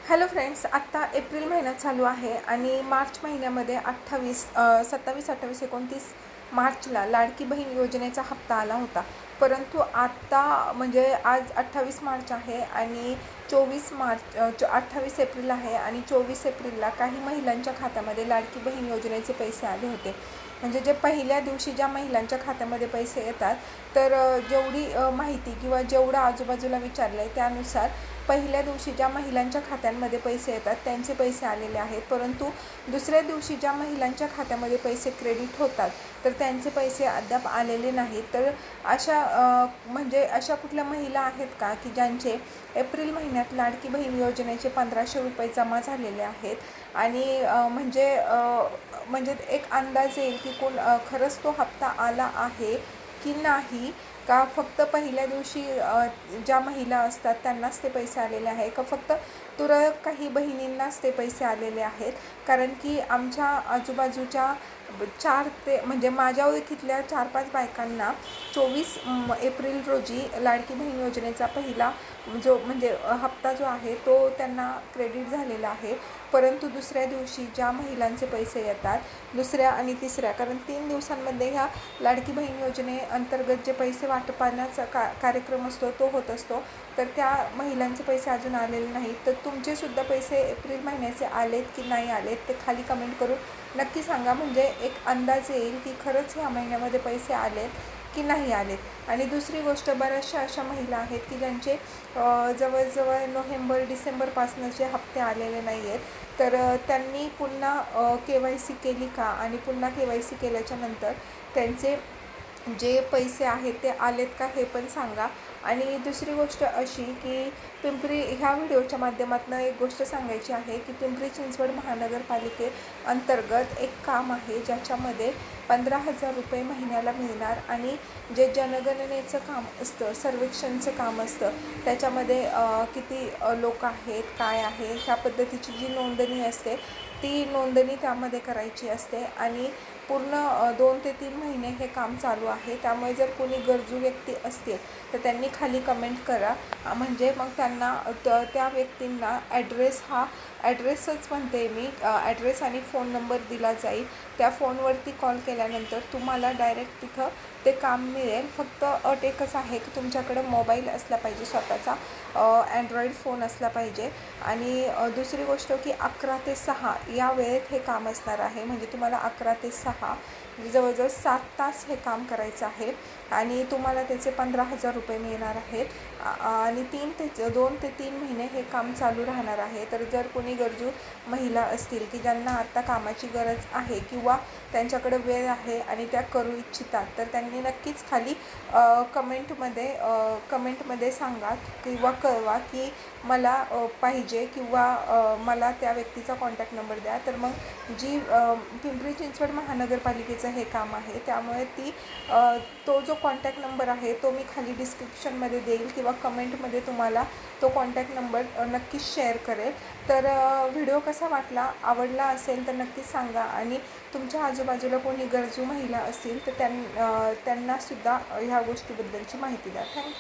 Hello friends, आत्ता April महिना चालू आहे आणि मार्च महिन्यामध्ये 27, 28, 29 मार्चला लाडकी बहीण योजनेचा हप्ता आला होता. परंतु आत्ता म्हणजे आज 28 मार्च आहे आणि 28 एप्रिल आहे आणि 24 एप्रिलला काही महिलांच्या खात्यामध्ये लाडकी बहीण योजनेचे पैसे आले होते. म्हणजे जे पहिल्या दिवशी ज्या महिलांच्या खात्यामध्ये पैसे येतात, तर जेवढी माहिती किंवा जेवढं आजूबाजूला विचारलं आहे त्यानुसार पहिल्या दिवशी ज्या महिलांच्या खात्यांमध्ये पैसे येतात त्यांचे पैसे आलेले आहेत. परंतु दुसऱ्या दिवशी ज्या महिलांच्या खात्यामध्ये पैसे क्रेडिट होतात तर त्यांचे पैसे अद्याप आलेले नाहीत. तर म्हणजे अशा कुठल्या महिला आहेत का की ज्यांचे एप्रिल महिन्यात लाडकी बहीण योजनेचे 1500 रुपये जमा झालेले आहेत आणि म्हणजे एक अंदाज येईल की खरंच तो हप्ता आला आहे की नाही, का फक्त पहिल्या दिवशी ज्या महिला असतात त्यांनाच ते पैसे आलेले आहे, का फक्त तुरळक काही बहिणींनाच ते पैसे आलेले आहेत. कारण की आमच्या आजूबाजूच्या म्हणजे माझ्या ओळखीतल्या 4-5 बायकांना 24 एप्रिल रोजी लाडकी बहीण योजनेचा पहिला म्हणजे हप्ता जो आहे तो त्यांना क्रेडिट झालेला आहे. परंतु दुसऱ्या दिवशी ज्या महिलांचे पैसे येतात दुसऱ्या आणि तिसऱ्या, कारण 3 दिवसांमध्ये ह्या लाडकी बहीण योजनेअंतर्गत जे पैसे वाटपाण्याचा कार्यक्रम असतो तो होत असतो, तर त्या महिलांचे पैसे अजून आलेले नाहीत. तर तुमचेसुद्धा पैसे एप्रिल महिन्याचे आलेत की नाही आलेत ते खाली कमेंट करून नक्की सांगा. म्हणजे एक अंदाज येईल की खरंच ह्या महिन्यामध्ये पैसे आलेत की नाही आलेत. आणि दुसरी गोष्ट, बऱ्याचशा अशा महिला आहेत की ज्यांचे जवळजवळ नोव्हेंबर डिसेंबरपासून जे हप्ते आलेले नाही आहेत, तर त्यांनी पुन्हा KYC केली का आणि पुन्हा KYC केल्याच्यानंतर त्यांचे जे पैसे आहेत ते आलेत का हे पण सांगा. आणि दुसरी गोष्ट अशी की ह्या व्हिडिओच्या माध्यमातून एक गोष्ट सांगायची आहे की पिंपरी चिंचवड महानगरपालिकेअंतर्गत एक काम आहे ज्याच्यामध्ये 15,000 रुपये महिन्याला मिळणार आणि जे जनगणनेचं काम असतं, सर्वेक्षणचं काम असतं, त्याच्यामध्ये किती लोक आहेत, काय आहे, ह्या पद्धतीची जी नोंदणी असते ती नोंदणी त्यामध्ये करायची असते आणि पूर्ण 2 ते 3 महिने हे काम चालू आहे. त्यामुळे जर कोणी गरजू व्यक्ती असतील तर त्यांनी खाली कमेंट करा. म्हणजे मग त्यांना त्या व्यक्तींना ॲड्रेसच म्हणते मी, ॲड्रेस आणि फोन नंबर दिला जाईल. त्या फोनवरती कॉल केल्यानंतर तुम्हाला डायरेक्ट तिथं ते काम मिळेल. फक्त अट एकच आहे की तुमच्याकडं मोबाईल असला पाहिजे, स्वतःचा अँड्रॉईड फोन असला पाहिजे. आणि दुसरी गोष्ट की 11 ते 6 या वेळेत हे काम असणार आहे. म्हणजे तुम्हाला 11 ते 6 जवळजवळ 7 तास हे काम करायचं आहे आणि तुम्हाला त्याचे 15,000 रुपये मिळणार आहेत. आणि 2 ते 3 महिने हे काम चालू राहणार आहे. तर जर कोणी गरजू महिला असतील की ज्यांना आत्ता कामाची गरज आहे किंवा त्यांच्याकडे वेळ आहे आणि त्या करू इच्छितात, तर त्यांनी नक्कीच खाली कमेंटमध्ये सांगा किंवा कळवा की मला पाहिजे किंवा मला त्या व्यक्तीचा कॉन्टॅक्ट नंबर द्या. तर मग जी पिंपरी चिंचवड महानगरपालिकेचं हे काम आहे त्यामुळे तो जो कॉन्टॅक्ट नंबर आहे तो मी खाली डिस्क्रिप्शनमध्ये देईल किंवा कमेंटमध्ये तुम्हाला तो कॉन्टॅक्ट नंबर नक्कीच शेअर करेल. तर व्हिडिओ कसा वाटला, आवडला असेल तर नक्कीच सांगा आणि तुमच्या आजूबाजूला कोणी गरजू महिला असतील तर त्यांनासुद्धा ह्या गोष्टीबद्दलची माहिती द्या. थँक्यू.